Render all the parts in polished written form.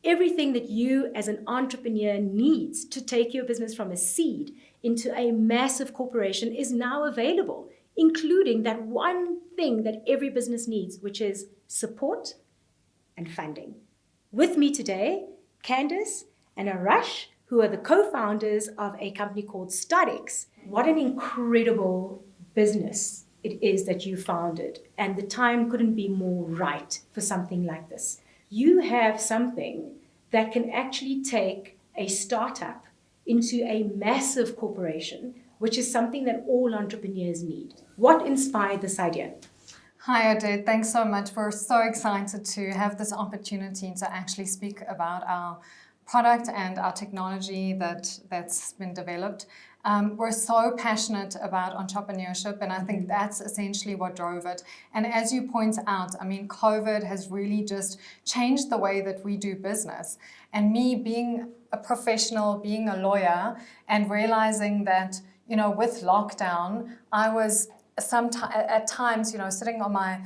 everything that you as an entrepreneur needs to take your business from a seed into a massive corporation is now available, including that one thing that every business needs, which is support and funding. With me today, Candace and Arash, who are the co-founders of a company called StartX. What an incredible business it is that you founded, and the time couldn't be more right for something like this. You have something that can actually take a startup into a massive corporation, which is something that all entrepreneurs need. What inspired this idea? Hi, Odette. Thanks so much. We're so excited to have this opportunity to actually speak about our product and our technology that's been developed. We're so passionate about entrepreneurship, and I think that's essentially what drove it. And as you point out, I mean, COVID has really just changed the way that we do business. And me being a professional, being a lawyer, and realizing that, you know, with lockdown, I was at times, you know, sitting on my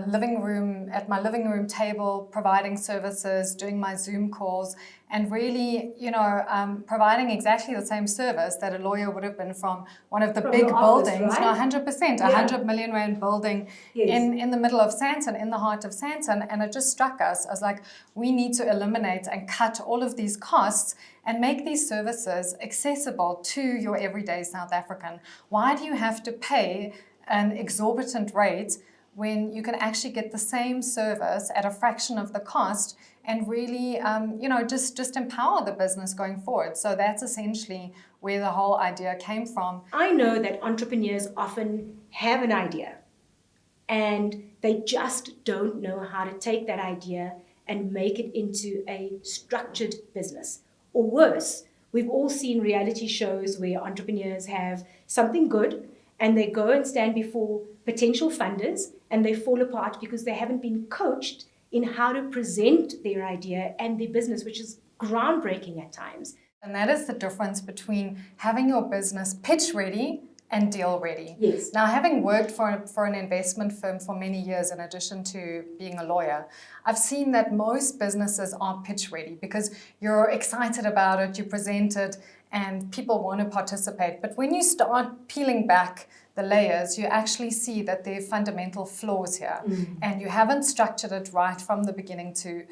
living room table, providing services, doing my Zoom calls, and really, you know, providing exactly the same service that a lawyer would have been from one of the big buildings, right? 100%, 100 million rand building in the middle of Sandton, in the heart of Sandton. And it just struck us as like, we need to eliminate and cut all of these costs and make these services accessible to your everyday South African. Why do you have to pay an exorbitant rate when you can actually get the same service at a fraction of the cost and really, you know, just empower the business going forward? So that's essentially where the whole idea came from. I know that entrepreneurs often have an idea and they just don't know how to take that idea and make it into a structured business. Or worse, we've all seen reality shows where entrepreneurs have something good and they go and stand before potential funders and they fall apart because they haven't been coached in how to present their idea and their business, which is groundbreaking at times. And that is the difference between having your business pitch ready and deal ready. Yes. Now, having worked for an investment firm for many years, in addition to being a lawyer, I've seen that most businesses are pitch ready because you're excited about it, you present it, and people want to participate. But when you start peeling back the layers, you actually see that there are fundamental flaws here. And you haven't structured it right from the beginning to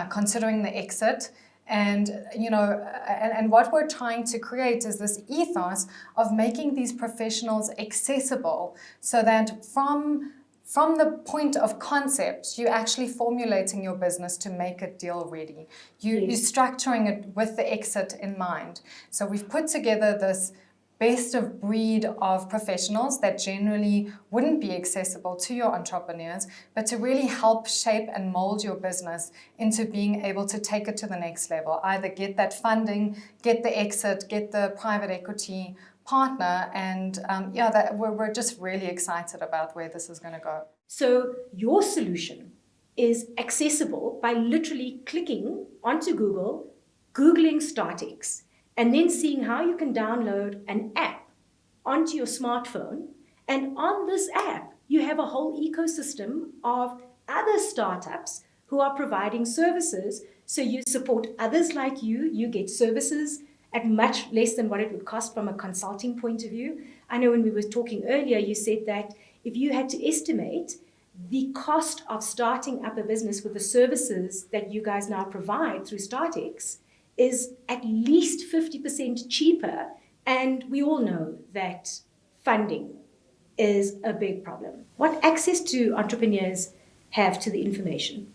considering the exit. And, you know, and what we're trying to create is this ethos of making these professionals accessible so that from the point of concept, you're actually formulating your business to make it deal ready. You're structuring it with the exit in mind. So we've put together this best of breed of professionals that generally wouldn't be accessible to your entrepreneurs, but to really help shape and mold your business into being able to take it to the next level. Either get that funding, get the exit, get the private equity partner, and we're just really excited about where this is going to go. So your solution is accessible by literally clicking onto Google, Googling StartX, and then seeing how you can download an app onto your smartphone. And on this app, you have a whole ecosystem of other startups who are providing services. So you support others like you get services at much less than what it would cost from a consulting point of view. I know when we were talking earlier, you said that if you had to estimate the cost of starting up a business with the services that you guys now provide through StartX is at least 50% cheaper. And we all know that funding is a big problem. What access do entrepreneurs have to the information?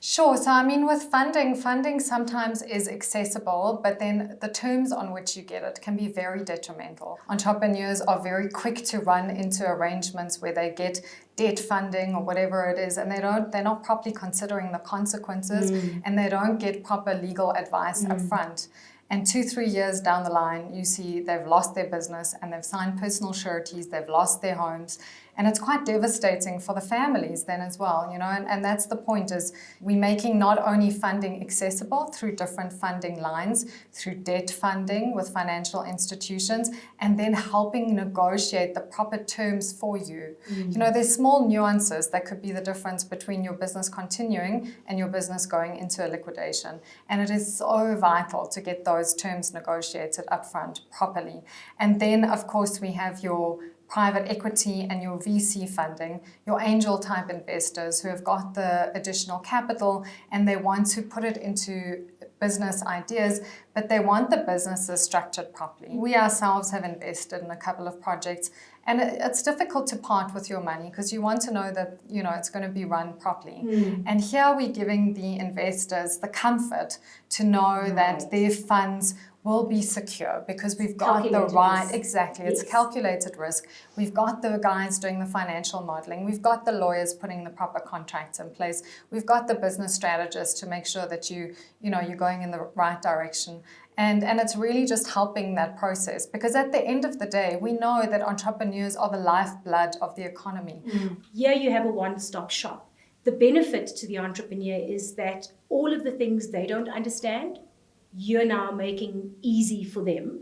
Sure. So, I mean, with funding sometimes is accessible, but then the terms on which you get it can be very detrimental. Entrepreneurs are very quick to run into arrangements where they get debt funding or whatever it is, and they're not properly considering the consequences, and they don't get proper legal advice up front. And 2-3 years down the line, you see they've lost their business and they've signed personal sureties, they've lost their homes, And it's quite devastating for the families then as well, and that's the point, is we're making not only funding accessible through different funding lines, through debt funding with financial institutions, and then helping negotiate the proper terms for you. There's small nuances that could be the difference between your business continuing and your business going into a liquidation. And it is so vital to get those terms negotiated upfront properly. And then, of course, we have your private equity and your VC funding, your angel type investors who have got the additional capital and they want to put it into business ideas, but they want the businesses structured properly. We ourselves have invested in a couple of projects, and it's difficult to part with your money because you want to know that it's going to be run properly. And here we're giving the investors the comfort to know that their funds will be secure because we've got the right, exactly, it's calculated risk. We've got the guys doing the financial modeling. We've got the lawyers putting the proper contracts in place. We've got the business strategists to make sure that you're going in the right direction. And it's really just helping that process, because at the end of the day, we know that entrepreneurs are the lifeblood of the economy. Here you have a one-stop shop. The benefit to the entrepreneur is that all of the things they don't understand, you're now making easy for them,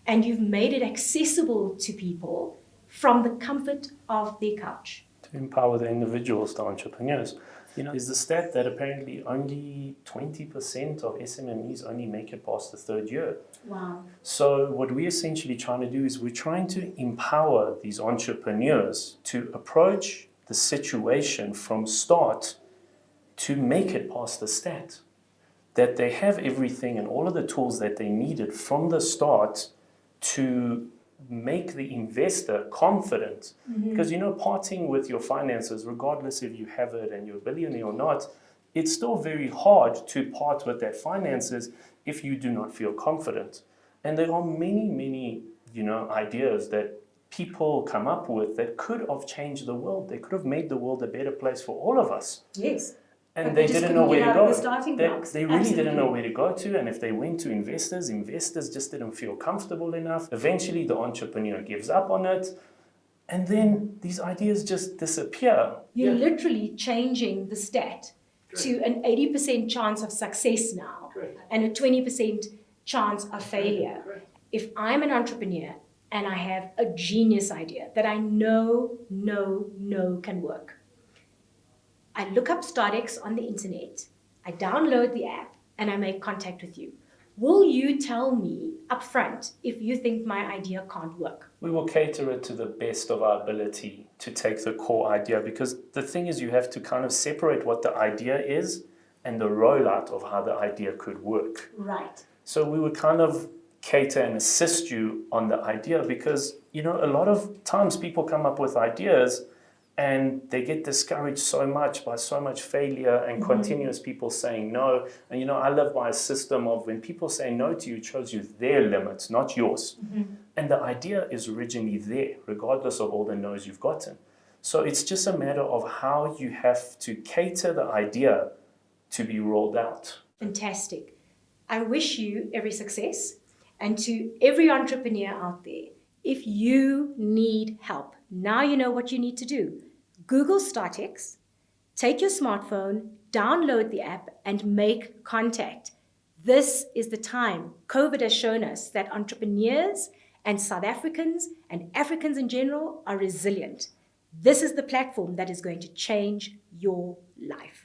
and you've made it accessible to people from the comfort of their couch. To empower the individuals, the entrepreneurs. There's the stat that apparently only 20% of SMMEs only make it past the third year. Wow. So what we're essentially trying to do is we're trying to empower these entrepreneurs to approach the situation from start to make it past the stat. That they have everything and all of the tools that they needed from the start to make the investor confident. Because parting with your finances, regardless if you have it and you're a billionaire or not, it's still very hard to part with that finances if you do not feel confident. And there are many, many, ideas that people come up with that could have changed the world. They could have made the world a better place for all of us. Yes. And they didn't know where to go. They really didn't know where to go to. And if they went to investors just didn't feel comfortable enough. Eventually, the entrepreneur gives up on it. And then these ideas just disappear. You're literally changing the stat to an 80% chance of success now and a 20% chance of failure. If I'm an entrepreneur and I have a genius idea that I know can work, I look up StartX on the internet, I download the app, and I make contact with you. Will you tell me upfront if you think my idea can't work? We will cater it to the best of our ability to take the core idea, because the thing is you have to kind of separate what the idea is and the rollout of how the idea could work. Right. So we would kind of cater and assist you on the idea, because, a lot of times people come up with ideas and they get discouraged so much by so much failure and continuous people saying no. And I live by a system of when people say no to you, it shows you their limits, not yours. And the idea is originally there, regardless of all the no's you've gotten. So it's just a matter of how you have to cater the idea to be rolled out. Fantastic. I wish you every success. And to every entrepreneur out there, if you need help, now you know what you need to do. Google StartX, take your smartphone, download the app, and make contact. This is the time. COVID has shown us that entrepreneurs and South Africans and Africans in general are resilient. This is the platform that is going to change your life.